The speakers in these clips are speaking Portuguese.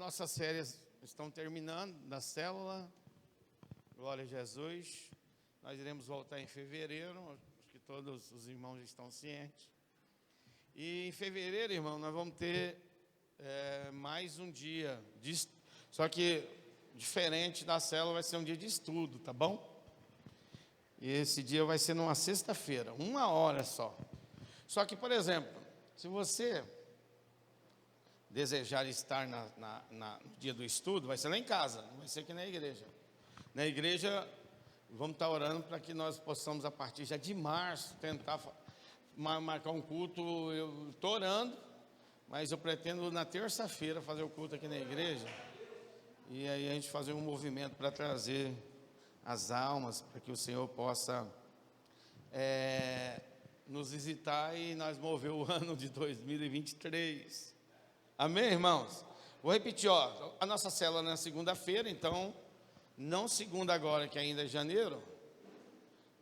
Nossas férias estão terminando da célula, glória a Jesus. Nós iremos voltar em fevereiro, acho que todos os irmãos estão cientes. E em fevereiro, irmão, nós vamos ter mais um dia, só que diferente da célula, vai ser um dia de estudo, tá bom? E esse dia vai ser numa sexta-feira, 1 hora só. Só que, por exemplo, se você desejar estar no dia do estudo, vai ser lá em casa, não vai ser aqui na igreja. Na igreja, vamos estar orando para que nós possamos, a partir já de março, tentar marcar um culto. Eu estou orando, mas eu pretendo na terça-feira fazer o culto aqui na igreja. E aí a gente fazer um movimento para trazer as almas, para que o Senhor possa nos visitar e nós mover o ano de 2023. Amém, irmãos? Vou repetir, a nossa célula na segunda-feira, então, não segunda agora, que ainda é janeiro,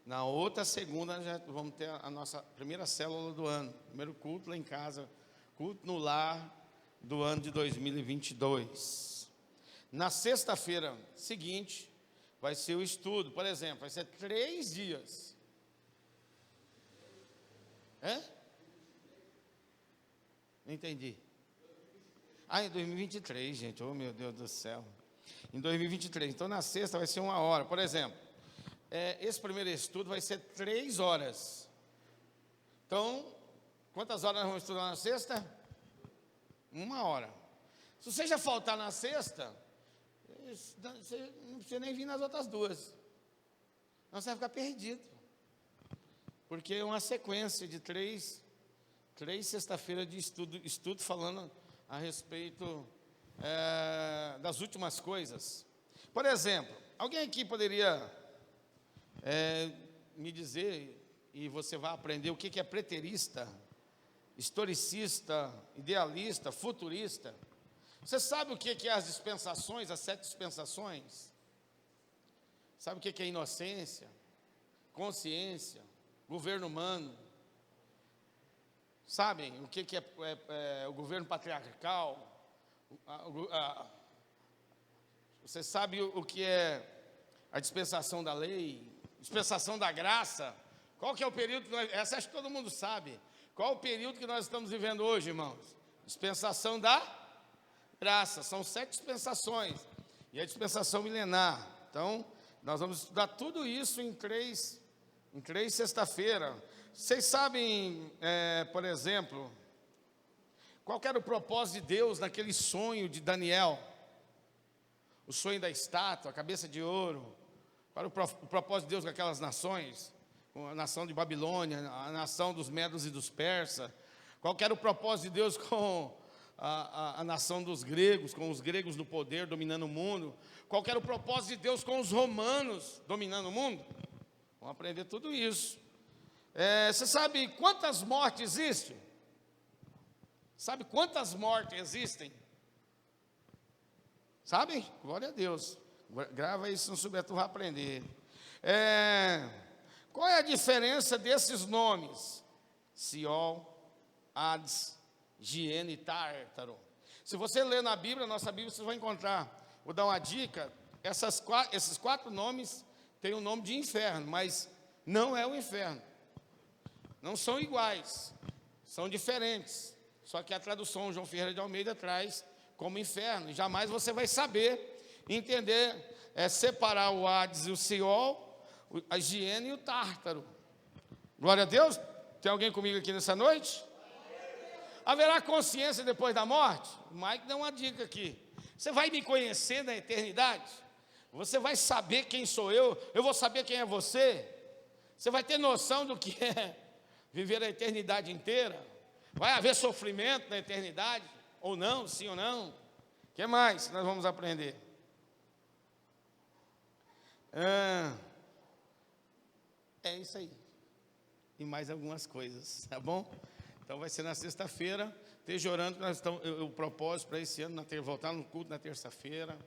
na outra segunda já vamos ter a nossa primeira célula do ano, primeiro culto lá em casa, culto no lar do ano de 2022. Na sexta-feira seguinte, vai ser o estudo, por exemplo, vai ser 3 dias. Não entendi. Em 2023, gente, oh meu Deus do céu. Em 2023, então na sexta vai ser 1 hora. Por exemplo, esse primeiro estudo vai ser 3 horas. Então, quantas horas nós vamos estudar na sexta? 1 hora. Se você já faltar na sexta, você não precisa nem vir nas outras 2. Senão você vai ficar perdido. Porque é uma sequência de 3 sexta-feiras de estudo falando a respeito das últimas coisas. Por exemplo, alguém aqui poderia me dizer, e você vai aprender o que é preterista, historicista, idealista, futurista. Você sabe o que é as dispensações, as 7 dispensações? Sabe o que é inocência, consciência, governo humano? Sabem o que é o governo patriarcal? Você sabe o que é a dispensação da lei, dispensação da graça? Qual que é o período que essa acho que todo mundo sabe. Qual o período que nós estamos vivendo hoje, irmãos? Dispensação da graça. São 7 dispensações. E a dispensação milenar. Então, nós vamos estudar tudo isso em 3 sexta-feira. Vocês sabem, por exemplo, qual era o propósito de Deus naquele sonho de Daniel? O sonho da estátua, a cabeça de ouro. Qual era o propósito de Deus com aquelas nações? Com a nação de Babilônia, a nação dos medos e dos persas. Qual era o propósito de Deus com a nação dos gregos, com os gregos no poder, dominando o mundo? Qual era o propósito de Deus com os romanos, dominando o mundo? Vamos aprender tudo isso. Você sabe quantas mortes existem? Sabe quantas mortes existem? Sabem? Glória a Deus. Grava isso, não souber, tu vai aprender. Qual é a diferença desses nomes? Siol, Hades, Giene e Tártaro. Se você ler na Bíblia, nossa Bíblia, você vai encontrar. Vou dar uma dica. Esses 4 nomes têm o nome de inferno, mas não é o inferno. Não são iguais, são diferentes. Só que a tradução João Ferreira de Almeida traz como inferno. E jamais você vai saber entender, separar o Hades e o Siol, a Giene e o Tártaro. Glória a Deus. Tem alguém comigo aqui nessa noite? Haverá consciência depois da morte? O Mike deu uma dica aqui. Você vai me conhecer na eternidade? Você vai saber quem sou eu vou saber quem é você. Você vai ter noção do que é viver a eternidade inteira. Vai haver sofrimento na eternidade? Ou não, sim ou não? O que mais nós vamos aprender? É isso aí. E mais algumas coisas, tá bom? Então vai ser na sexta-feira. Esteja orando que nós estamos, o propósito para esse ano, voltar no culto na terça-feira.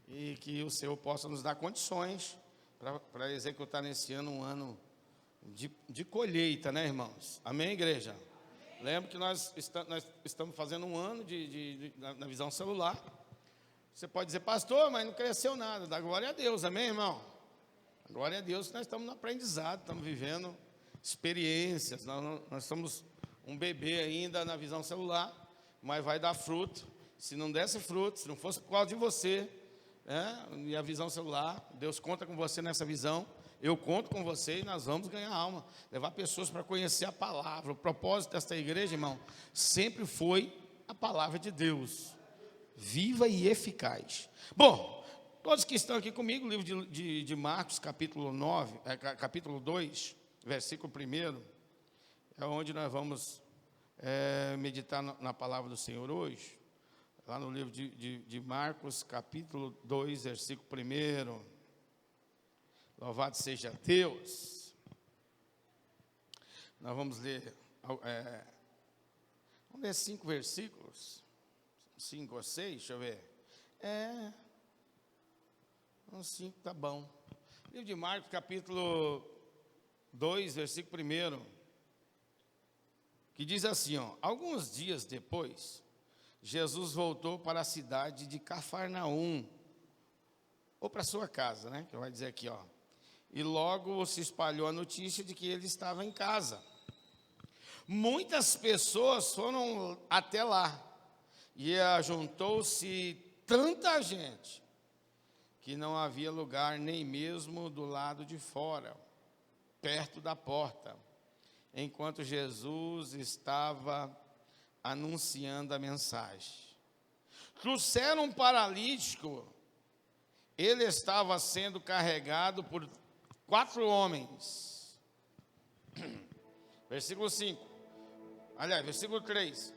E que o Senhor possa nos dar condições para executar nesse ano um ano de colheita, né, irmãos? Amém, igreja? Lembro que nós estamos fazendo um ano na visão celular. Você pode dizer, pastor, mas não cresceu nada. Dá glória a Deus, amém, irmão? Glória a Deus que nós estamos no aprendizado, estamos vivendo experiências. Nós somos um bebê ainda na visão celular, mas vai dar fruto. Se não desse fruto, se não fosse por causa de você, e a visão celular, Deus conta com você nessa visão, eu conto com você e nós vamos ganhar alma, levar pessoas para conhecer a palavra. O propósito desta igreja, irmão, sempre foi a palavra de Deus, viva e eficaz. Bom, todos que estão aqui comigo, o livro de Marcos, capítulo 2, versículo 1, é onde nós vamos meditar na palavra do Senhor hoje. Lá no livro de Marcos, capítulo 2, versículo 1. Louvado seja Deus. Nós vamos ler 5 versículos. 5 ou 6, deixa eu ver. Uns 5 tá bom. Livro de Marcos, capítulo 2, versículo 1. Que diz assim, alguns dias depois, Jesus voltou para a cidade de Cafarnaum, ou para sua casa, né? Que vai dizer aqui, E logo se espalhou a notícia de que ele estava em casa. Muitas pessoas foram até lá, e ajuntou-se tanta gente, que não havia lugar nem mesmo do lado de fora, perto da porta, enquanto Jesus estava anunciando a mensagem. Trouxeram um paralítico, ele estava sendo carregado por 4 homens. Versículo 5. Aliás, versículo 3.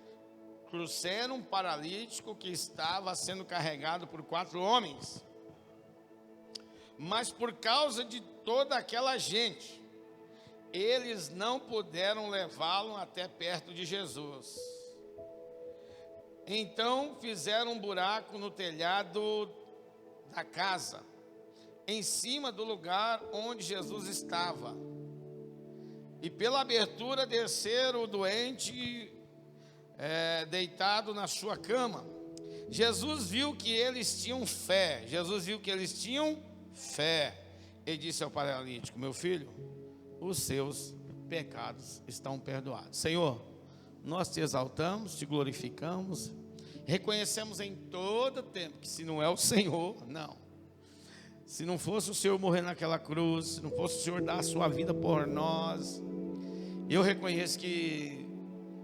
Trouxeram um paralítico que estava sendo carregado por 4 homens. Mas por causa de toda aquela gente, eles não puderam levá-lo até perto de Jesus. Então fizeram um buraco no telhado da casa, em cima do lugar onde Jesus estava. E pela abertura desceram o doente deitado na sua cama. Jesus viu que eles tinham fé. E disse ao paralítico: meu filho, os seus pecados estão perdoados. Senhor, nós te exaltamos, te glorificamos, reconhecemos em todo tempo que se não é o Senhor, não. Se não fosse o Senhor morrer naquela cruz, se não fosse o Senhor dar a sua vida por nós, eu reconheço que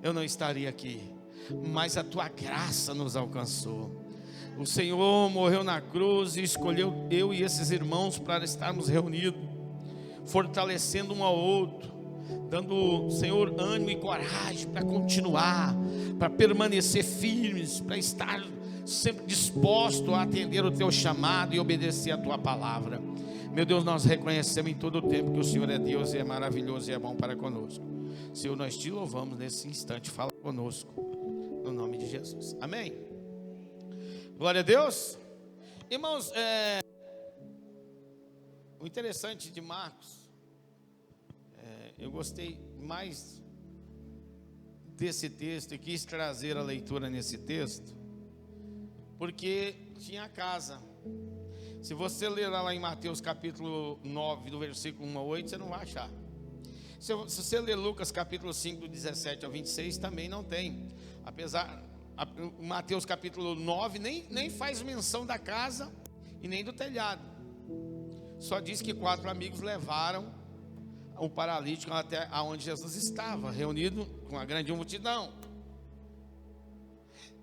eu não estaria aqui, mas a tua graça nos alcançou. O Senhor morreu na cruz e escolheu eu e esses irmãos para estarmos reunidos, fortalecendo um ao outro, dando, Senhor, ânimo e coragem para continuar, para permanecer firmes, para estar sempre disposto a atender o teu chamado e obedecer a tua palavra. Meu Deus, nós reconhecemos em todo o tempo que o Senhor é Deus e é maravilhoso e é bom para conosco. Senhor, nós te louvamos nesse instante, fala conosco, no nome de Jesus, amém. Glória a Deus. Irmãos, o interessante de Marcos, eu gostei mais desse texto e quis trazer a leitura nesse texto, porque tinha a casa. Se você ler lá em Mateus capítulo 9, do versículo 1 a 8, você não vai achar. Se você ler Lucas capítulo 5, do 17 ao 26, também não tem. Apesar, Mateus capítulo 9 nem faz menção da casa e nem do telhado. Só diz que 4 amigos levaram o paralítico até onde Jesus estava, reunido com a grande multidão.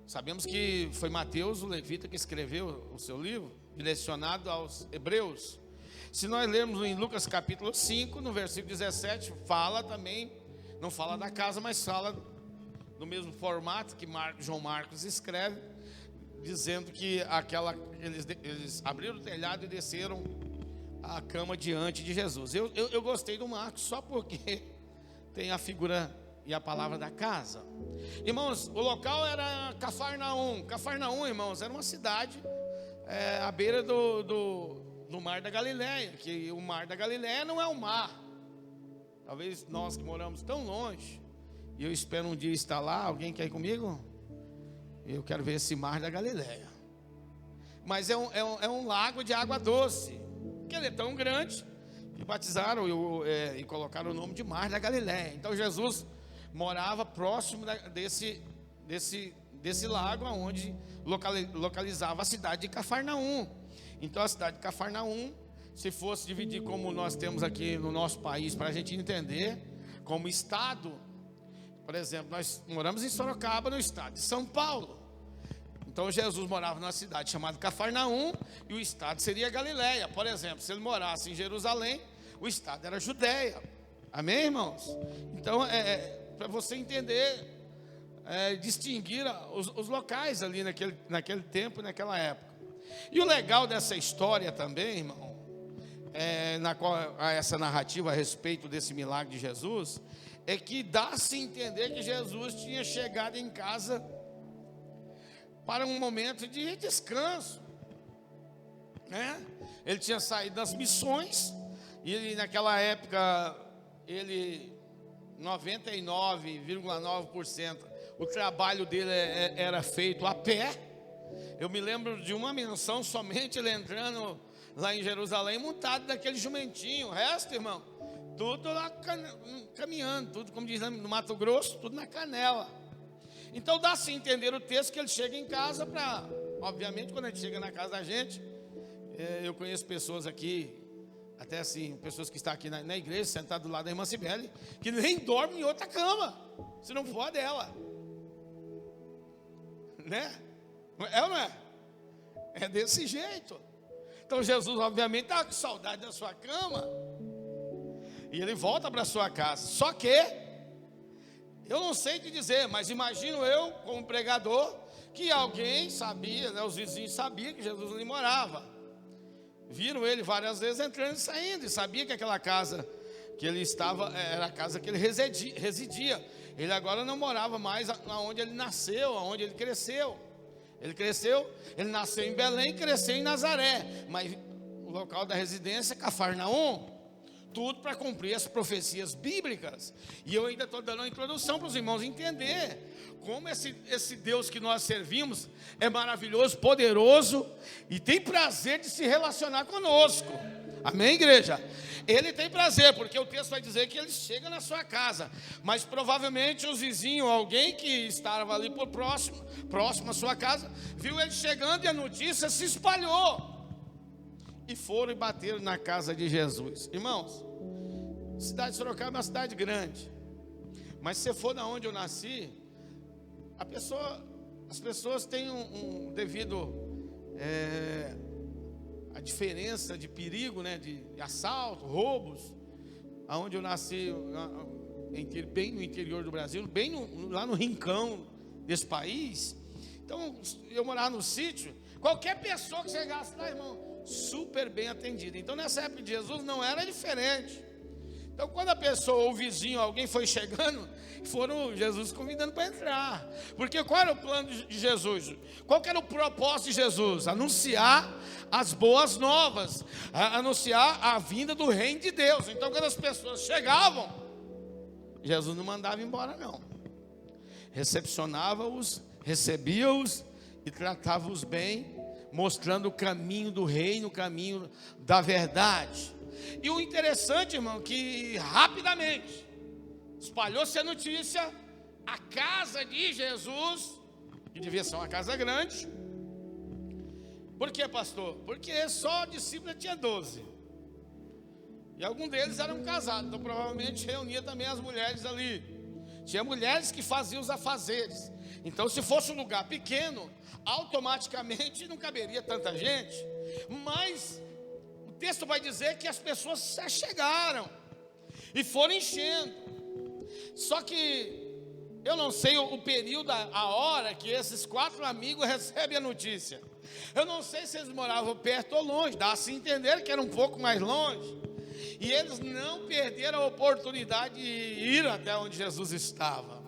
Sabemos que foi Mateus, o levita, que escreveu o seu livro, direcionado aos hebreus. Se nós lermos em Lucas capítulo 5, no versículo 17, fala também, não fala da casa, mas fala no mesmo formato que João Marcos escreve, dizendo que eles abriram o telhado e desceram a cama diante de Jesus. Eu gostei do Marcos só porque tem a figura e a palavra da casa. Irmãos, o local era Cafarnaum. Cafarnaum, irmãos, era uma cidade à beira do Mar da Galileia, que o Mar da Galileia não é o mar. Talvez nós que moramos tão longe E eu espero um dia estar lá. Alguém quer ir comigo? Eu quero ver esse mar da Galileia. Mas é um lago de água doce, que ele é tão grande que batizaram e colocaram o nome de Mar da Galileia. Então Jesus morava próximo desse lago, onde localizava a cidade de Cafarnaum. Então a cidade de Cafarnaum, se fosse dividir como nós temos aqui no nosso país, para a gente entender, como estado, por exemplo, nós moramos em Sorocaba, no estado de São Paulo. Então Jesus morava numa cidade chamada Cafarnaum, e o estado seria Galileia. Por exemplo, se ele morasse em Jerusalém, o estado era Judéia. Amém, irmãos? Então, para você entender, distinguir os locais ali naquele tempo, naquela época. E o legal dessa história também, irmão, na qual há essa narrativa a respeito desse milagre de Jesus, é que dá-se a entender que Jesus tinha chegado em casa para um momento de descanso, né? Ele tinha saído das missões, e naquela época, 99,9% o trabalho dele era feito a pé. Eu me lembro de uma menção somente ele entrando lá em Jerusalém, montado daquele jumentinho. O resto, irmão, tudo lá caminhando, tudo, como diz no Mato Grosso, tudo na canela. Então dá-se a entender o texto que ele chega em casa obviamente, quando ele chega na casa da gente, eu conheço pessoas aqui, até assim, pessoas que estão aqui na igreja, sentadas do lado da irmã Cibele, que nem dormem em outra cama, se não for a dela, né? É ou não é? É desse jeito. Então Jesus, obviamente, estava com saudade da sua cama, e ele volta para a sua casa. Só que eu não sei te dizer, mas imagino eu, como pregador, que alguém sabia, né, os vizinhos sabiam que Jesus ali morava. Viram ele várias vezes entrando e saindo, e sabia que aquela casa que ele estava era a casa que ele residia. Ele agora não morava mais onde ele nasceu, onde ele cresceu. Ele nasceu em Belém, cresceu em Nazaré, mas o local da residência é Cafarnaum. Tudo para cumprir as profecias bíblicas. E eu ainda estou dando uma introdução para os irmãos entender como esse Deus que nós servimos é maravilhoso, poderoso e tem prazer de se relacionar conosco. Amém, igreja? Ele tem prazer, porque o texto vai dizer que ele chega na sua casa, mas provavelmente os vizinhos, alguém que estava ali por próximo à sua casa, viu ele chegando e a notícia se espalhou. E foram e bateram na casa de Jesus. Irmãos, a cidade de Sorocaba é uma cidade grande, mas se você for da onde eu nasci, as pessoas têm devido a diferença de perigo, né, de assalto, roubos. Aonde eu nasci, bem no interior do Brasil, lá no rincão desse país. Então, eu morava no sítio. Qualquer pessoa que chegasse lá, irmão, super bem atendida. Então nessa época de Jesus não era diferente. Então quando a pessoa, ou o vizinho, alguém foi chegando, foram Jesus convidando para entrar. Porque qual era o plano de Jesus? Qual era o propósito de Jesus? Anunciar as boas novas, anunciar a vinda do reino de Deus. Então quando as pessoas chegavam, Jesus não mandava embora não. Recepcionava-os, recebia-os e tratava-os bem, mostrando o caminho do reino, o caminho da verdade. E o interessante, irmão, que rapidamente espalhou-se a notícia, a casa de Jesus, que devia ser uma casa grande. Por quê, pastor? Porque só discípulo tinha 12. E alguns deles eram casados, então provavelmente reunia também as mulheres ali. Tinha mulheres que faziam os afazeres. Então, se fosse um lugar pequeno, automaticamente não caberia tanta gente. Mas o texto vai dizer que as pessoas se chegaram e foram enchendo. Só que eu não sei o período, a hora que esses 4 amigos recebem a notícia. Eu não sei se eles moravam perto ou longe, dá-se a entender que era um pouco mais longe. E eles não perderam a oportunidade de ir até onde Jesus estava.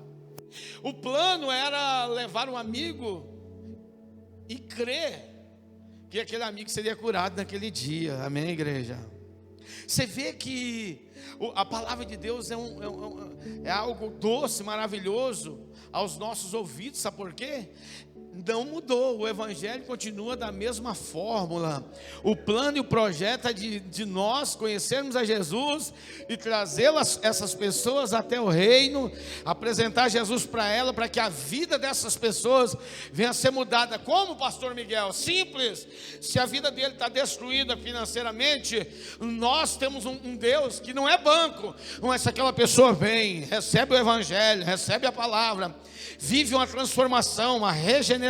O plano era levar um amigo e crer que aquele amigo seria curado naquele dia. Amém, igreja? Você vê que a palavra de Deus é algo doce, maravilhoso aos nossos ouvidos, sabe por quê? Não mudou, o Evangelho continua da mesma fórmula. O plano e o projeto é de nós conhecermos a Jesus e trazê-las, essas pessoas até o reino, apresentar Jesus para ela, para que a vida dessas pessoas venha a ser mudada. Como, pastor Miguel? Simples. Se a vida dele está destruída financeiramente, nós temos um Deus que não é banco, mas aquela pessoa vem, recebe o Evangelho, recebe a palavra, vive uma transformação, uma regeneração,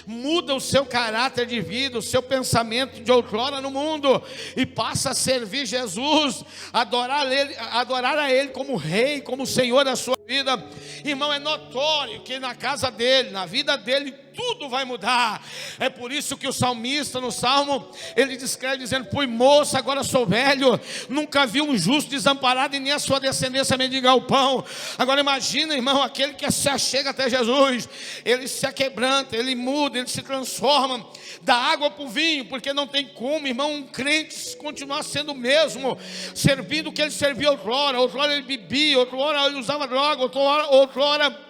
muda o seu caráter de vida, o seu pensamento de outrora no mundo, e passa a servir Jesus, adorar a Ele como Rei, como Senhor da sua vida. Irmão, é notório que na casa dele, na vida dele, tudo vai mudar. É por isso que o salmista no Salmo, ele descreve dizendo: fui moço, agora sou velho, nunca vi um justo desamparado e nem a sua descendência mendigar o pão. Agora imagina, irmão, aquele que se achega até Jesus, ele se aquebranta, ele muda, ele se transforma da água para o vinho, porque não tem como, irmão, um crente continuar sendo o mesmo, servindo o que ele servia outrora ele bebia, outrora ele usava droga, outrora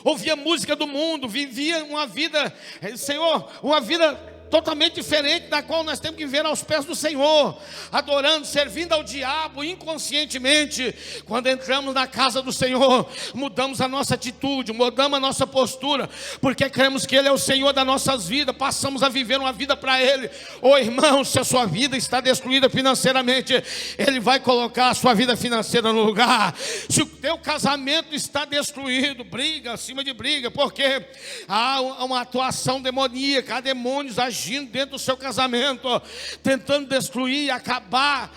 ouvia música do mundo, vivia uma vida, Senhor, uma vida totalmente diferente da qual nós temos que viver aos pés do Senhor, adorando, servindo ao diabo inconscientemente. Quando entramos na casa do Senhor, mudamos a nossa atitude, mudamos a nossa postura, porque cremos que Ele é o Senhor das nossas vidas, passamos a viver uma vida para Ele. Irmão, se a sua vida está destruída financeiramente, Ele vai colocar a sua vida financeira no lugar. Se o teu casamento está destruído, briga acima de briga, porque há uma atuação demoníaca, há demônios agindo dentro do seu casamento, tentando destruir, acabar,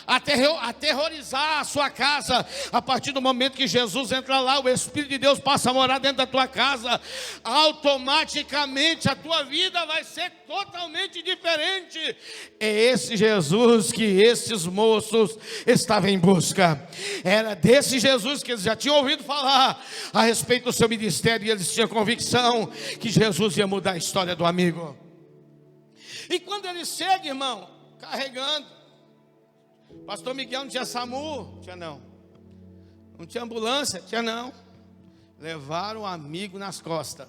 aterrorizar a sua casa. A partir do momento que Jesus entra lá, o Espírito de Deus passa a morar dentro da tua casa, automaticamente a tua vida vai ser totalmente diferente. É esse Jesus que esses moços estavam em busca. Era desse Jesus que eles já tinham ouvido falar a respeito do seu ministério, e eles tinham convicção que Jesus ia mudar a história do amigo. E quando ele chega, irmão, carregando, pastor Miguel, não tinha SAMU? Tinha não. Não tinha ambulância? Tinha não. Levaram o amigo nas costas,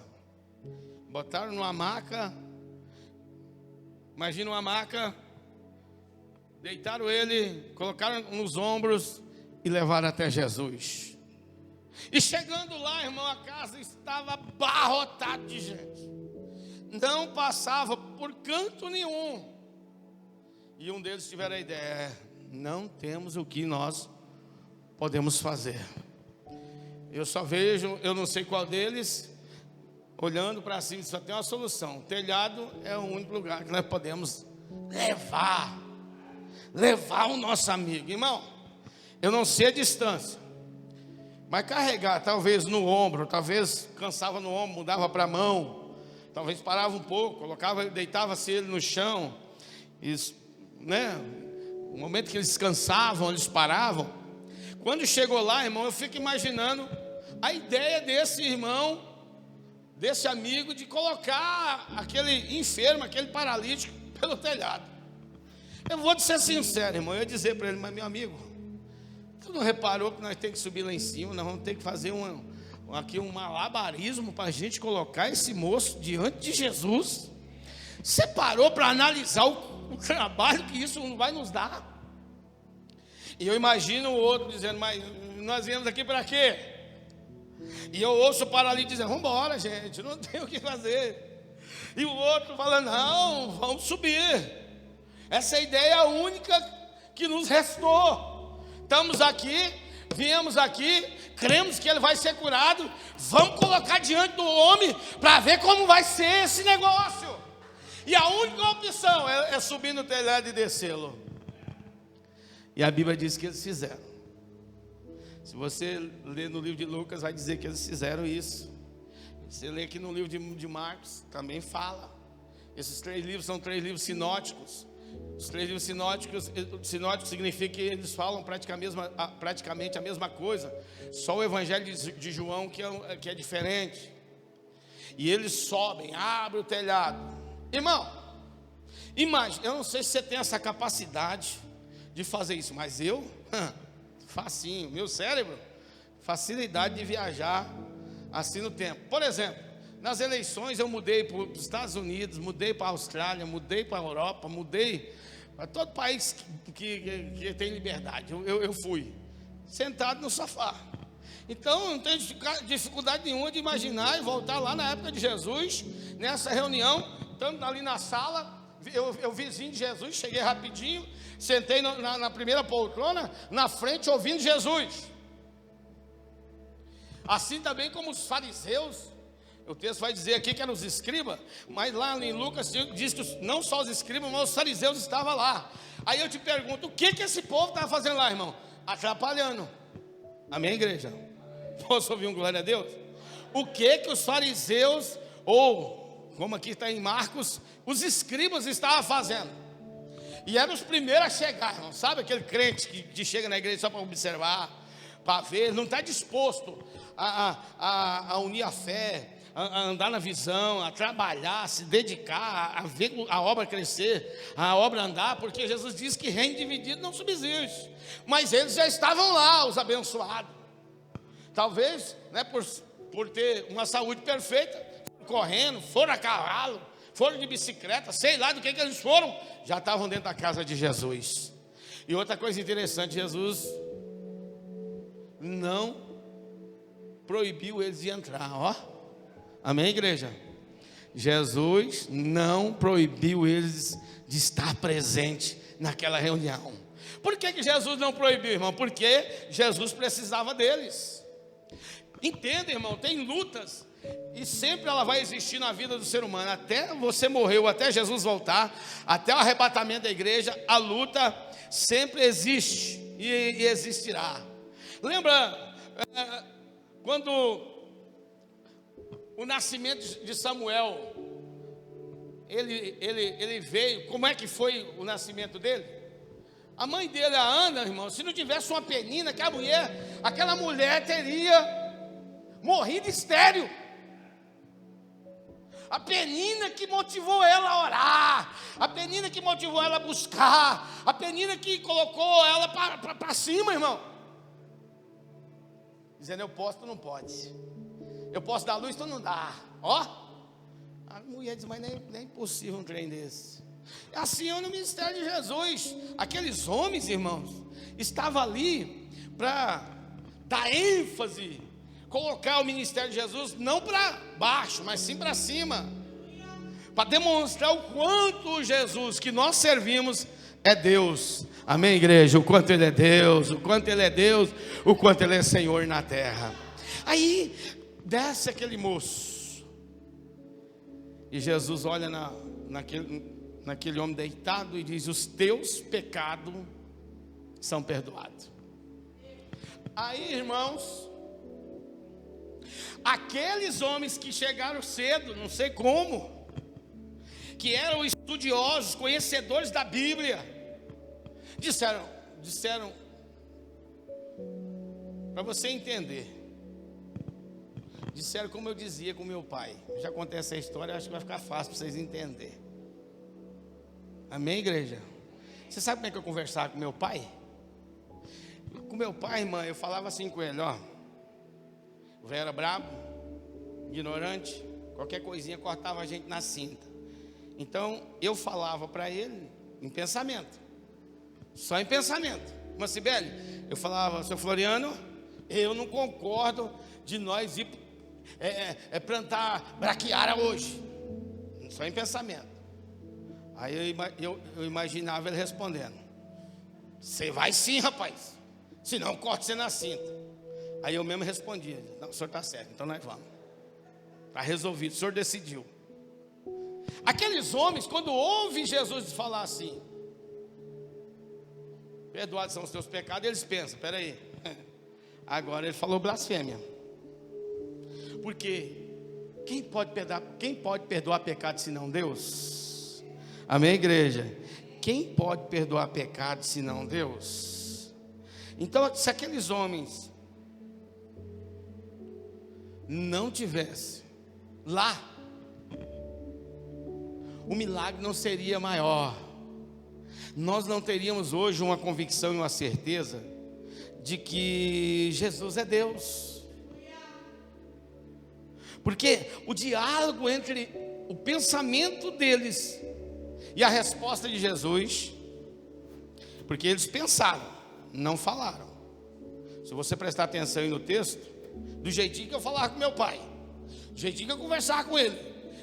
botaram numa maca, imagina uma maca, deitaram ele, colocaram nos ombros e levaram até Jesus. E chegando lá, irmão, a casa estava abarrotada de gente, não passava por canto nenhum. E um deles tiveram a ideia: não temos o que nós podemos fazer. Eu só vejo, eu não sei qual deles, olhando para cima, só tem uma solução: o telhado é o único lugar que nós podemos levar o nosso amigo. Irmão, eu não sei a distância, mas carregar, talvez no ombro, talvez cansava no ombro, mudava para a mão, talvez parava um pouco, deitava-se ele no chão, né? No momento que eles descansavam, eles paravam. Quando chegou lá, irmão, eu fico imaginando a ideia desse irmão, desse amigo, de colocar aquele enfermo, aquele paralítico pelo telhado. Eu vou te ser sincero, irmão, eu ia dizer para ele: mas meu amigo, tu não reparou que nós temos que subir lá em cima, nós vamos ter que fazer aqui um malabarismo para a gente colocar esse moço diante de Jesus? Você parou para analisar o trabalho que isso vai nos dar? E eu imagino o outro dizendo: mas nós viemos aqui para quê? E eu ouço o paralítico dizendo: vamos embora, gente, não tem o que fazer. E o outro falando: não, vamos subir. Essa é a ideia única que nos restou. Estamos aqui, viemos aqui, cremos que ele vai ser curado, vamos colocar diante do homem para ver como vai ser esse negócio. E a única opção é subir no telhado e descê-lo. E a Bíblia diz que eles fizeram. Se você ler no livro de Lucas, vai dizer que eles fizeram isso. Você lê aqui no livro de Marcos, também fala. Esses 3 livros são 3 livros sinóticos. Os 3 livros sinóticos significa que eles falam praticamente a mesma coisa. Só o Evangelho de João que é diferente. E eles sobem, abrem o telhado. Irmão, Imagina, eu não sei se você tem essa capacidade de fazer isso, mas eu, facinho, meu cérebro, facilidade de viajar assim no tempo. Por exemplo, nas eleições eu mudei para os Estados Unidos, mudei para a Austrália, mudei para a Europa, mudei para todo país que tem liberdade. Eu fui sentado no sofá. Então eu não tenho dificuldade nenhuma de imaginar e voltar lá na época de Jesus, nessa reunião, estando ali na sala. Eu vizinho de Jesus, cheguei rapidinho, sentei na primeira poltrona, na frente, ouvindo Jesus. Assim também como os fariseus, o texto vai dizer aqui que eram os escribas, mas lá em Lucas diz que não só os escribas, mas os fariseus estavam lá. Aí eu te pergunto, o que esse povo estava fazendo lá, irmão? Atrapalhando. Amém, igreja? Posso ouvir um glória a Deus? O que os fariseus, ou como aqui está em Marcos, os escribas estavam fazendo? E eram os primeiros a chegar, irmão. Sabe aquele crente que chega na igreja só para observar, para ver, não está disposto a unir a fé, a andar na visão, a trabalhar, a se dedicar, a ver a obra crescer, a obra andar, porque Jesus diz que reino dividido não subsiste. Mas eles já estavam lá, os abençoados. Talvez, né, por ter uma saúde perfeita, correndo, foram a cavalo, foram de bicicleta, sei lá do que eles foram, já estavam dentro da casa de Jesus. E outra coisa interessante, Jesus não proibiu eles de entrar, ó. Amém, igreja? Jesus não proibiu eles de estar presente naquela reunião. Por que Jesus não proibiu, irmão? Porque Jesus precisava deles. Entenda, irmão, tem lutas e sempre ela vai existir na vida do ser humano. Até você morrer, ou até Jesus voltar, até o arrebatamento da igreja, a luta sempre existe e existirá. Lembra quando o nascimento de Samuel, ele veio, como é que foi o nascimento dele? A mãe dele, a Ana, irmão, se não tivesse uma penina, aquela mulher teria morrido estéril. A penina que motivou ela a orar, a penina que motivou ela a buscar, a penina que colocou ela para cima, irmão. Dizendo, eu posso, tu não pode. Eu posso dar luz, tu não dá. Ó, a mulher diz, mas nem é impossível um trem desse. Assim é no ministério de Jesus. Aqueles homens, irmãos, estavam ali para dar ênfase, colocar o ministério de Jesus não para baixo, mas sim para cima, para demonstrar o quanto Jesus que nós servimos é Deus. Amém, igreja? O quanto Ele é Deus, o quanto Ele é Deus, o quanto Ele é Senhor na terra. Aí desce aquele moço e Jesus olha naquele homem deitado e diz, os teus pecados são perdoados. Aí, irmãos, aqueles homens que chegaram cedo, não sei como, que eram estudiosos, conhecedores da Bíblia, disseram, para você entender, disseram como eu dizia com meu pai. Já contei essa história, acho que vai ficar fácil para vocês entenderem. Amém, igreja? Você sabe como é que eu conversava com meu pai? Com meu pai, irmã, eu falava assim com ele, ó. O velho era brabo, ignorante, qualquer coisinha cortava a gente na cinta. Então, eu falava para ele em pensamento, só em pensamento. Mas Sibeli, eu falava, seu Floriano, eu não concordo de nós ir plantar braquiara hoje, só em pensamento. Aí eu imaginava ele respondendo, você vai sim, rapaz, senão corte você na cinta. Aí eu mesmo respondia, não, o senhor está certo, então nós vamos, está resolvido, o senhor decidiu. Aqueles homens, quando ouvem Jesus falar assim, perdoados são os teus pecados, eles pensam, peraí, agora ele falou blasfêmia, porque quem pode perdoar pecado senão Deus? Amém, igreja? Quem pode perdoar pecado senão Deus? Então, se aqueles homens não tivessem lá o milagre não seria maior. Nós não teríamos hoje uma convicção e uma certeza de que Jesus é Deus. Porque o diálogo entre o pensamento deles e a resposta de Jesus, porque eles pensaram, não falaram. Se você prestar atenção aí no texto, do jeitinho que eu falava com meu pai, do jeitinho que eu conversava com ele,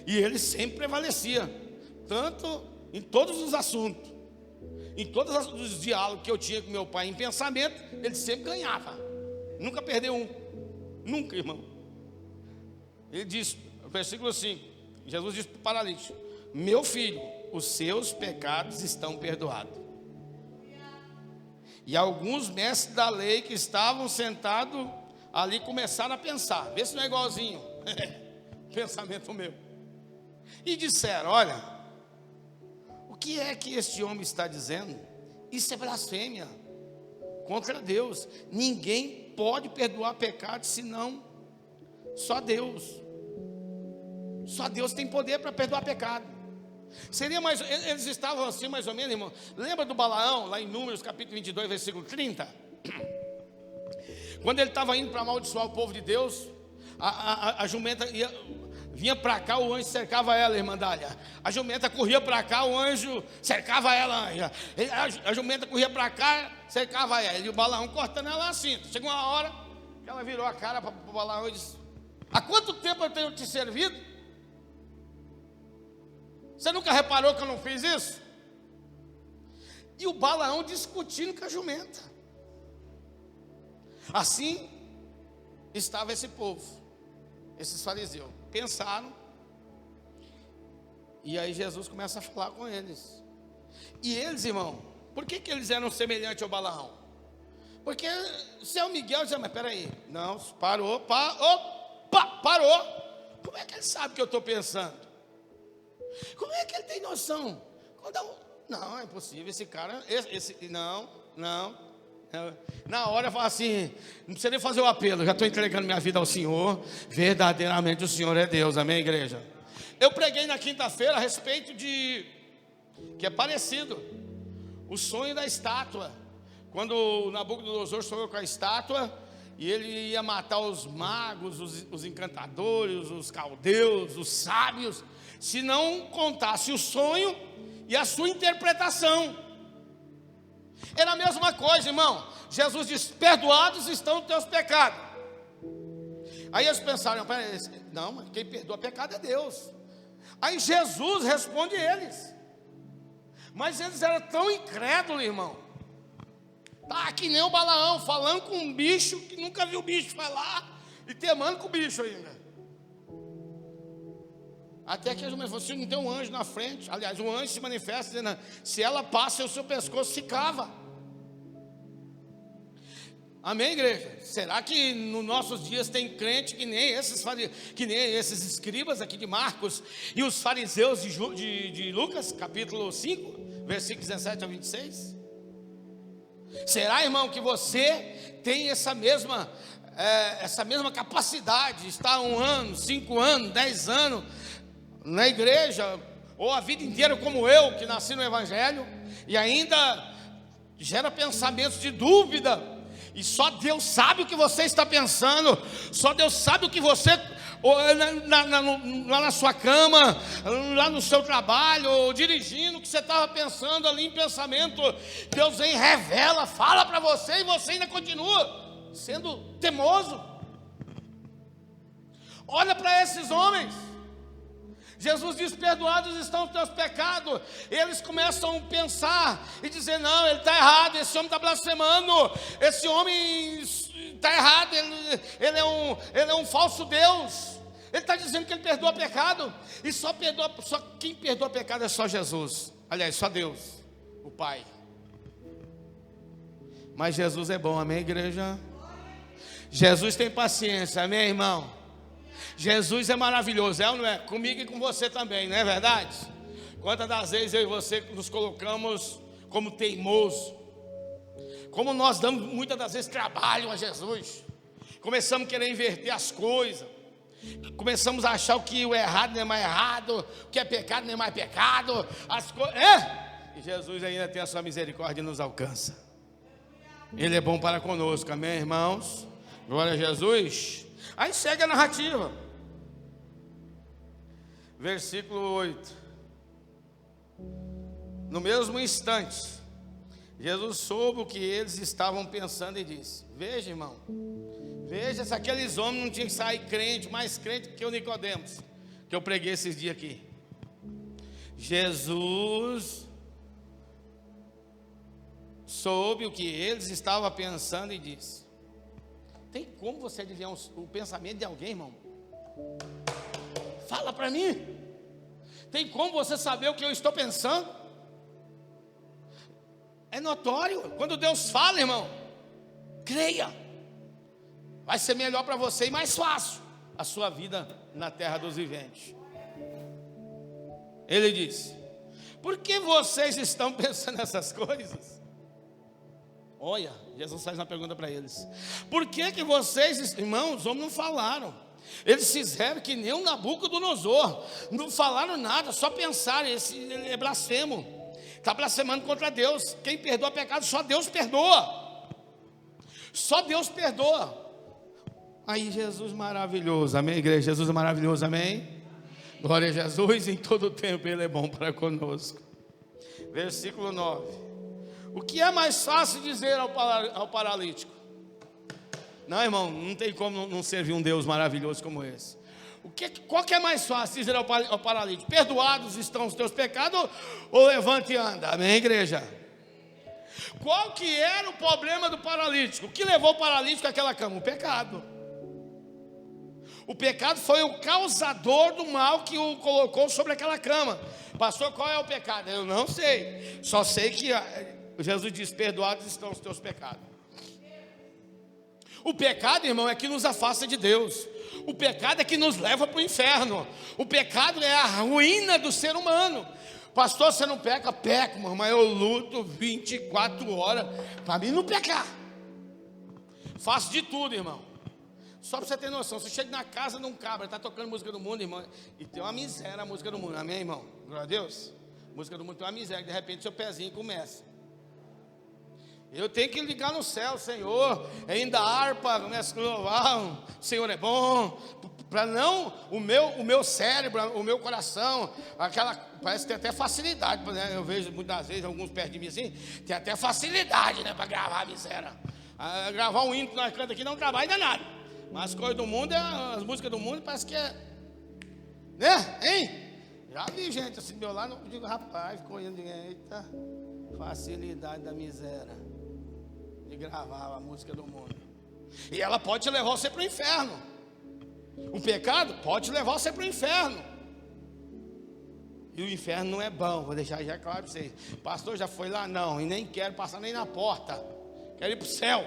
e ele sempre prevalecia, tanto em todos os assuntos, em todos os diálogos que eu tinha com meu pai em pensamento, ele sempre ganhava, nunca perdeu um, nunca, irmão. Ele diz, versículo 5, Jesus disse para o paralítico: meu filho, os seus pecados estão perdoados. E alguns mestres da lei que estavam sentados ali começaram a pensar, vê se não é igualzinho, pensamento meu, e disseram: olha, o que é que este homem está dizendo? Isso é blasfêmia contra Deus. Ninguém pode perdoar pecados senão só Deus. Só Deus tem poder para perdoar pecado. Seria mais, eles estavam assim mais ou menos, irmão. Lembra do Balaão, lá em Números capítulo 22, versículo 30? Quando ele estava indo para amaldiçoar o povo de Deus, a jumenta vinha para cá, o anjo cercava ela, irmã Dália. A jumenta corria para cá, o anjo cercava ela. A jumenta corria para cá, cercava ela. E o Balaão cortando ela assim. Chegou uma hora que ela virou a cara para o Balaão e disse: há quanto tempo eu tenho te servido? Você nunca reparou que eu não fiz isso? E o Balaão discutindo com a jumenta. Assim estava esse povo, esses fariseus. Pensaram. E aí Jesus começa a falar com eles. E eles, irmão, por que eles eram semelhantes ao Balaão? Porque se é o Miguel, dizia: mas peraí, não, parou. Como é que ele sabe o que eu estou pensando? Como é que ele tem noção? Não, é impossível, esse cara, não. Na hora eu falo assim: não precisa nem fazer o apelo, já estou entregando minha vida ao Senhor, verdadeiramente o Senhor é Deus, amém, igreja? Eu preguei na quinta-feira a respeito de, que é parecido, o sonho da estátua, quando o Nabucodonosor sonhou com a estátua, e ele ia matar os magos, os encantadores, os caldeus, os sábios, se não contasse o sonho e a sua interpretação. Era a mesma coisa, irmão. Jesus diz: perdoados estão os teus pecados. Aí eles pensaram: não, mas quem perdoa pecado é Deus. Aí Jesus responde eles. Mas eles eram tão incrédulos, irmão. Tá que nem o Balaão, falando com um bicho que nunca viu o bicho falar, e temando com o bicho ainda. Até que a gente falou: se não tem um anjo na frente, aliás, um anjo se manifesta dizendo: se ela passa, o seu pescoço se cava. Amém, igreja? Será que nos nossos dias tem crente que nem esses escribas aqui de Marcos e os fariseus de Lucas, capítulo 5, versículos 17 a 26? Será, irmão, que você tem essa mesma capacidade, estar 1 ano, 5 anos, 10 anos na igreja, ou a vida inteira como eu, que nasci no Evangelho, e ainda gera pensamentos de dúvida, e só Deus sabe o que você está pensando, só Deus sabe o que você, lá na sua cama, lá no seu trabalho, ou dirigindo, o que você estava pensando ali em pensamento, Deus vem, revela, fala para você, e você ainda continua sendo teimoso. Olha para esses homens. Jesus diz: perdoados estão os teus pecados. Eles começam a pensar e dizer: não, ele está errado, esse homem está blasfemando, esse homem está errado, ele é um falso Deus. Ele está dizendo que ele perdoa pecado, e só quem perdoa pecado é só Jesus, aliás, só Deus, o Pai. Mas Jesus é bom, amém, igreja? Jesus tem paciência, amém, irmão? Jesus é maravilhoso, é ou não é? Comigo e com você também, não é verdade? Quantas das vezes eu e você nos colocamos como teimoso, como nós damos muitas das vezes trabalho a Jesus, começamos a querer inverter as coisas, Começamos a achar que o errado não é mais errado, o que é pecado não é mais pecado. E Jesus ainda tem a sua misericórdia e nos alcança. Ele é bom para conosco, amém, irmãos? Glória a Jesus. Aí segue a narrativa. Versículo 8. No mesmo instante, Jesus soube o que eles estavam pensando e disse: veja, irmão, veja se aqueles homens não tinham que sair crente, mais crente que o Nicodemos, que eu preguei esses dias aqui. Jesus soube o que eles estavam pensando e disse: tem como você adivinhar o pensamento de alguém, irmão? Fala para mim. Tem como você saber o que eu estou pensando? É notório. Quando Deus fala, irmão, creia. Vai ser melhor para você e mais fácil a sua vida na terra dos viventes. Ele disse: por que vocês estão pensando nessas coisas? Olha, Jesus faz uma pergunta para eles: por que vocês, irmãos, os homens não falaram? Eles fizeram que nem um Nabucodonosor, não falaram nada, só pensaram. Ele é blasfemo, está blasfemando contra Deus. Quem perdoa pecado, só Deus perdoa. Só Deus perdoa. Aí Jesus maravilhoso, amém, igreja? Jesus é maravilhoso, amém? Glória a Jesus, em todo tempo Ele é bom para conosco. Versículo 9. O que é mais fácil dizer ao paralítico? Não, irmão, não tem como não servir um Deus maravilhoso como esse. Qual que é mais fácil dizer ao paralítico? Perdoados estão os teus pecados, ou levante e anda? Amém, igreja? Qual que era o problema do paralítico? O que levou o paralítico àquela cama? O pecado. O pecado foi o causador do mal que o colocou sobre aquela cama. Pastor, qual é o pecado? Eu não sei. Só sei que Jesus diz: perdoados estão os teus pecados. O pecado, irmão, é que nos afasta de Deus. O pecado é que nos leva para o inferno. O pecado é a ruína do ser humano. Pastor, você não peca? Peco, mas eu luto 24 horas para mim não pecar. Faço de tudo, irmão. Só para você ter noção, você chega na casa de um cabra, está tocando música do mundo, irmão, e tem uma miséria a música do mundo, amém, irmão? Glória a Deus. Música do mundo tem uma miséria, de repente seu pezinho começa. Eu tenho que ligar no céu: Senhor, ainda a harpa, começa a louvar, o Senhor é bom, para não, o meu cérebro, o meu coração, parece que tem até facilidade, né? Eu vejo muitas vezes, alguns perto de mim assim, tem até facilidade, né, para gravar a miséria. Gravar um hino que nós cantamos aqui não trabalha nada, mas as coisas do mundo, as músicas do mundo, parece que é, né, hein? Já vi gente assim do meu lado, eu digo: rapaz, ficou olhando, eita, facilidade da miséria de gravar a música do mundo. E ela pode te levar você para o inferno. O pecado pode te levar você para o inferno. E o inferno não é bom, vou deixar já claro para vocês. Pastor, já foi lá? Não, e nem quero passar nem na porta. Quero ir para o céu.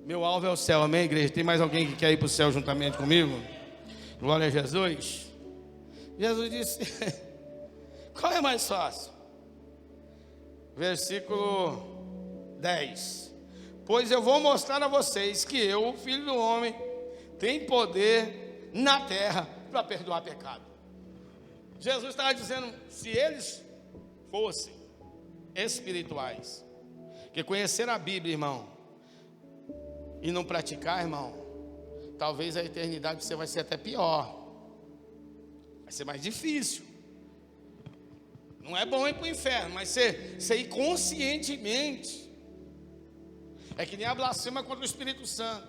Meu alvo é o céu, amém, igreja? Tem mais alguém que quer ir para o céu juntamente comigo? Glória a Jesus. Jesus disse: qual é mais fácil? Versículo 10. Pois eu vou mostrar a vocês que eu, o Filho do Homem, tenho poder na terra para perdoar pecado. Jesus estava dizendo: se eles fossem espirituais, que conheceram a Bíblia, irmão, e não praticar, irmão, talvez a eternidade você vai ser até pior. Vai ser mais difícil. Não é bom ir para o inferno, mas você ir conscientemente. É que nem a blasfema contra o Espírito Santo.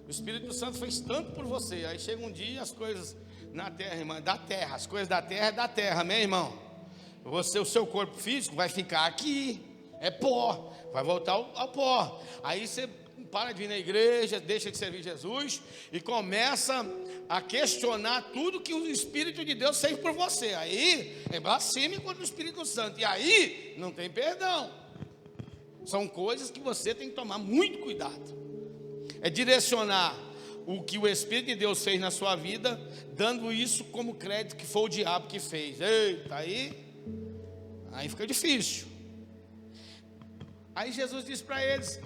O Espírito Santo fez tanto por você. Aí chega um dia, as coisas na terra, irmã, da terra. As coisas da terra é da terra, amém, irmão? O seu corpo físico vai ficar aqui. É pó, vai voltar ao pó. Aí você para de vir na igreja, deixa de servir Jesus e começa a questionar tudo que o Espírito de Deus fez por você. Aí é blasfêmia contra o Espírito Santo. E aí não tem perdão. São coisas que você tem que tomar muito cuidado. É direcionar o que o Espírito de Deus fez na sua vida, dando isso como crédito que foi o diabo que fez. Eita, aí fica difícil. Aí Jesus disse para eles: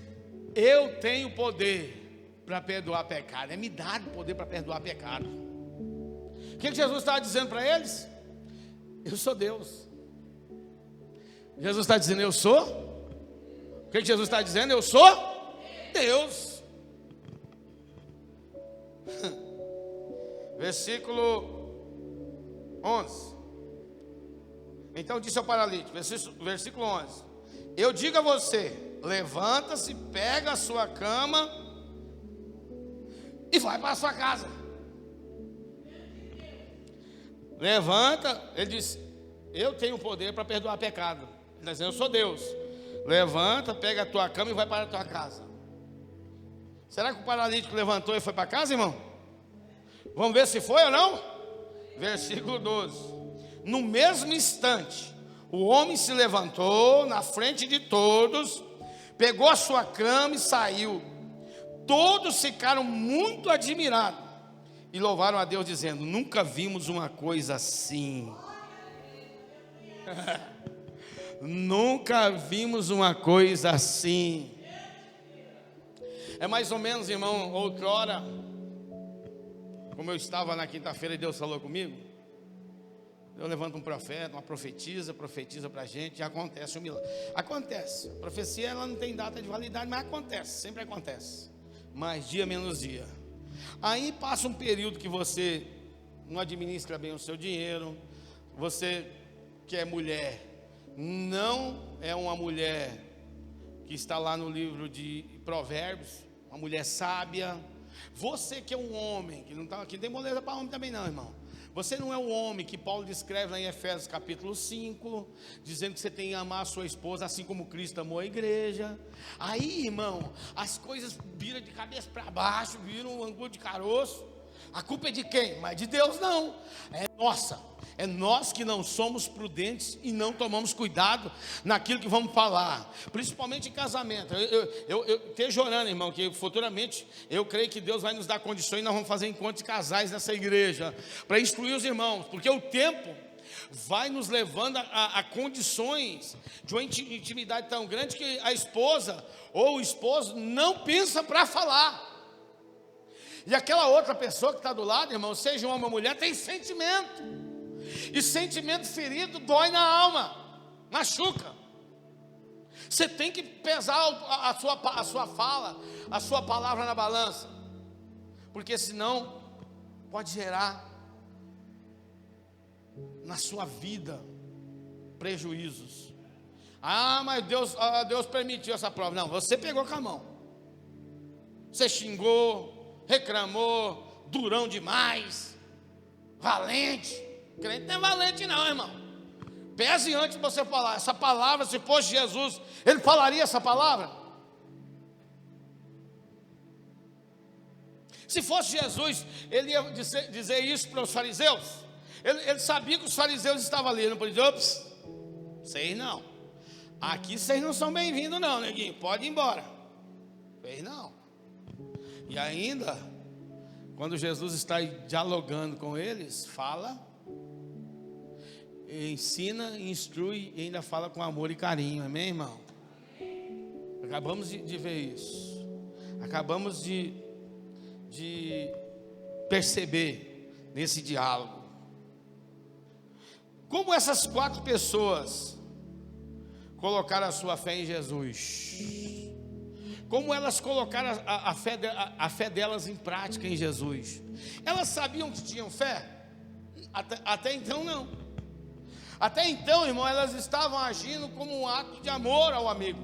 eu tenho poder para perdoar pecado, me dar poder para perdoar pecado. O que Jesus estava dizendo para eles? Eu sou Deus. Jesus está dizendo, eu sou? O que Jesus está dizendo? Eu sou Deus. Versículo 11. Então disse ao paralítico, versículo 11: eu digo a você, levanta-se, pega a sua cama e vai para a sua casa. Levanta, ele disse, eu tenho poder para perdoar pecado. Ele está dizendo, eu sou Deus. Levanta, pega a tua cama e vai para a tua casa. Será que o paralítico levantou e foi para casa, irmão? Vamos ver se foi ou não? Versículo 12. No mesmo instante, o homem se levantou na frente de todos, pegou a sua cama e saiu. Todos ficaram muito admirados e louvaram a Deus, dizendo, nunca vimos uma coisa assim. Nunca vimos uma coisa assim. É mais ou menos, irmão, outrora, como eu estava na quinta-feira e Deus falou comigo, eu levanto um profeta, uma profetiza para a gente e acontece um milagre. Acontece, a profecia ela não tem data de validade, mas acontece, sempre acontece. Mais dia menos dia. Aí passa um período que você não administra bem o seu dinheiro, você que é mulher, não é uma mulher que está lá no livro de Provérbios, uma mulher sábia. Você que é um homem, que não está aqui, não tem moleza para homem também não, irmão. Você não é o homem que Paulo descreve lá em Efésios capítulo 5, dizendo que você tem que amar a sua esposa assim como Cristo amou a igreja. Aí, irmão, as coisas viram de cabeça para baixo, viram um ângulo de caroço. A culpa é de quem? Mas de Deus não, é nossa. É nós que não somos prudentes e não tomamos cuidado naquilo que vamos falar, principalmente em casamento. Eu esteja orando, irmão, que futuramente eu creio que Deus vai nos dar condições e nós vamos fazer encontros de casais nessa igreja, para instruir os irmãos, porque o tempo vai nos levando a condições de uma intimidade tão grande que a esposa ou o esposo não pensa para falar. E aquela outra pessoa que está do lado, irmão, seja homem ou mulher, tem sentimento. E sentimento ferido dói na alma, machuca. Você tem que pesar a sua fala, a sua palavra na balança, porque senão pode gerar na sua vida prejuízos. Mas Deus permitiu essa prova. Não, você pegou com a mão. Você xingou, reclamou, durão demais, valente. Crente não é valente não, irmão. Pese antes de você falar essa palavra. Se fosse Jesus, ele falaria essa palavra? Se fosse Jesus, ele ia dizer isso para os fariseus? Ele sabia que os fariseus estavam ali. Ele não podia dizer, ops, vocês não. Aqui vocês não são bem-vindos não, neguinho, pode ir embora. Vocês não. E ainda, quando Jesus está dialogando com eles, fala, ensina, instrui e ainda fala com amor e carinho, amém, irmão? Acabamos de ver isso. Acabamos de perceber nesse diálogo como essas 4 pessoas colocaram a sua fé em Jesus, como elas colocaram a fé delas em prática em Jesus. Elas sabiam que tinham fé? Até então não. Até então, irmão, elas estavam agindo como um ato de amor ao amigo.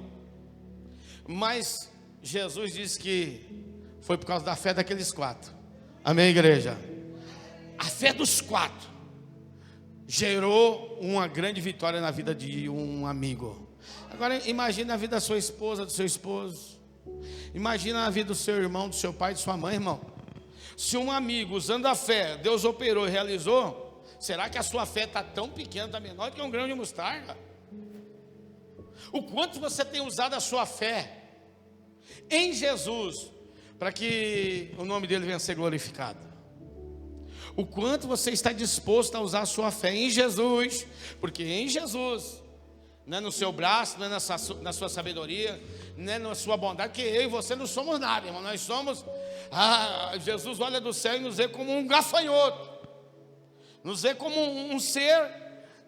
Mas Jesus disse que foi por causa da fé daqueles 4. Amém, igreja? A fé dos 4 gerou uma grande vitória na vida de um amigo. Agora imagine a vida da sua esposa, do seu esposo. Imagina a vida do seu irmão, do seu pai, de sua mãe, irmão. Se um amigo, usando a fé, Deus operou e realizou, será que a sua fé está tão pequena, está menor que um grão de mostarda? O quanto você tem usado a sua fé em Jesus, para que o nome dele venha a ser glorificado? O quanto você está disposto a usar a sua fé em Jesus, porque em Jesus não é no seu braço, não é na sua sabedoria, não é na sua bondade, que eu e você não somos nada, irmão. Nós somos, Jesus olha do céu e nos vê como um gafanhoto, nos vê como um ser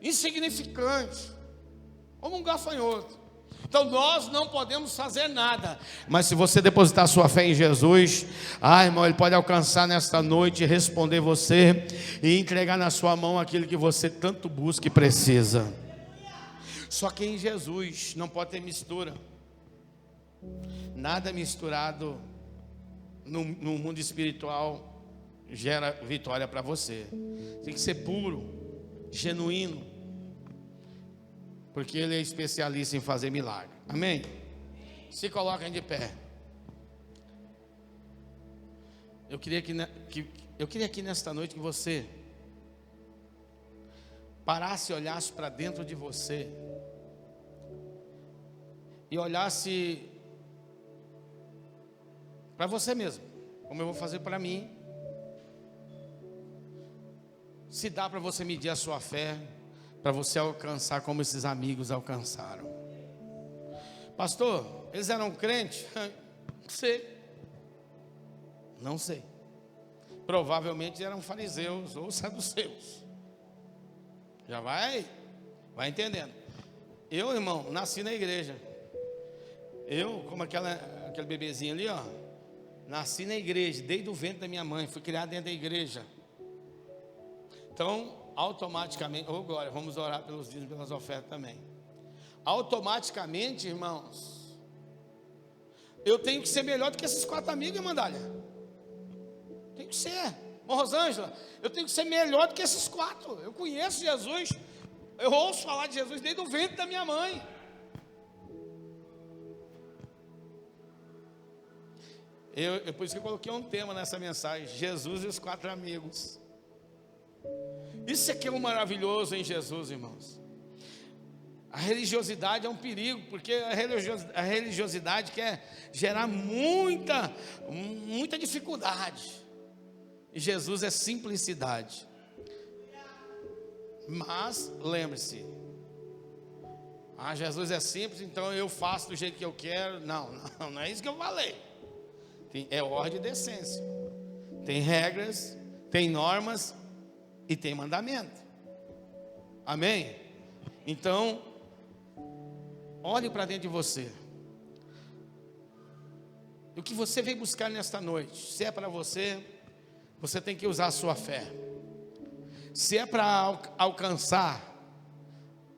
insignificante, como um gafanhoto. Então nós não podemos fazer nada, mas se você depositar sua fé em Jesus, irmão, Ele pode alcançar nesta noite, responder você e entregar na sua mão aquilo que você tanto busca e precisa. Só que em Jesus não pode ter mistura. Nada misturado no mundo espiritual gera vitória para você. Tem que ser puro, genuíno, porque Ele é especialista em fazer milagre. Amém? Se coloquem de pé. Eu queria aqui nesta noite que você parasse e olhasse para dentro de você e olhasse para você mesmo, como eu vou fazer para mim. Se dá para você medir a sua fé, para você alcançar como esses amigos alcançaram. Pastor, eles eram crentes? Não sei. Não sei. Provavelmente eram fariseus ou saduceus. Já vai entendendo. Eu, irmão, nasci na igreja. Eu, como aquele bebezinho ali, ó, nasci na igreja, desde o ventre da minha mãe, fui criado dentro da igreja. Então, automaticamente, glória, vamos orar pelos dízimos e pelas ofertas também. Automaticamente, irmãos, eu tenho que ser melhor do que esses 4 amigos, irmã Dália. Tem que ser. Irmã Rosângela, eu tenho que ser melhor do que esses 4. Eu conheço Jesus, eu ouço falar de Jesus desde o ventre da minha mãe. Por isso que eu coloquei um tema nessa mensagem: Jesus e os 4 amigos. Isso aqui é um maravilhoso em Jesus, irmãos. A religiosidade é um perigo, porque a religiosidade quer gerar muita dificuldade. E Jesus é simplicidade. Mas lembre-se, Jesus é simples, então eu faço do jeito que eu quero. Não é isso que eu falei. É ordem e decência. Tem regras, tem normas e tem mandamento. Amém? Então, olhe para dentro de você. O que você veio buscar nesta noite? Se é para você, você tem que usar a sua fé. Se é para alcançar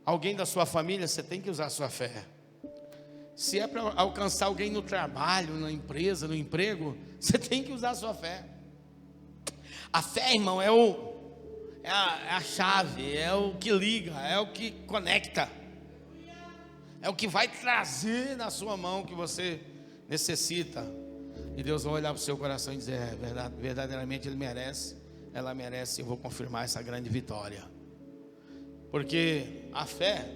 alguém da sua família, você tem que usar a sua fé. Se é para alcançar alguém no trabalho, na empresa, no emprego, você tem que usar a sua fé. A fé, irmão, é a chave, é o que liga, é o que conecta, é o que vai trazer na sua mão o que você necessita. E Deus vai olhar para o seu coração e dizer: verdadeiramente ele merece, ela merece, eu vou confirmar essa grande vitória. Porque a fé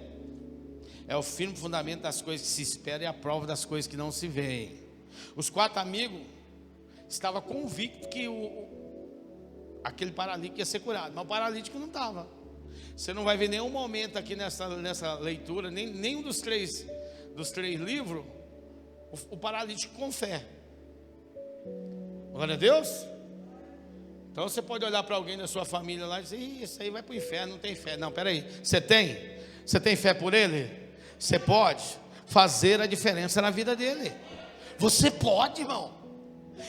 é o firme fundamento das coisas que se esperam e a prova das coisas que não se veem. Os 4 amigos estavam convictos que aquele paralítico ia ser curado, mas o paralítico não estava. Você não vai ver nenhum momento aqui nessa leitura, nenhum dos três livros, o paralítico com fé. Glória a Deus. Então você pode olhar para alguém da sua família lá e dizer: isso aí vai para o inferno, não tem fé. Não, peraí, você tem fé por ele? Você pode fazer a diferença na vida dele. Você pode, irmão.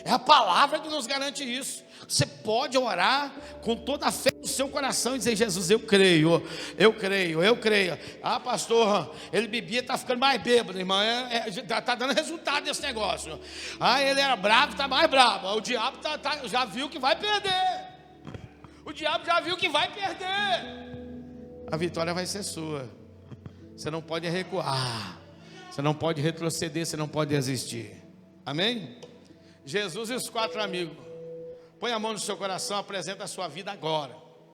É a palavra que nos garante isso. Você pode orar com toda a fé do seu coração e dizer: Jesus, eu creio. Pastor, ele bebia, está ficando mais bêbado, irmão. Está dando resultado desse negócio. Ele era bravo, está mais bravo. O diabo já viu que vai perder. O diabo já viu que vai perder. A vitória vai ser sua. Você não pode recuar. Você não pode retroceder, você não pode desistir. Amém? Jesus e os 4 amigos. Põe a mão no seu coração, apresenta a sua vida agora.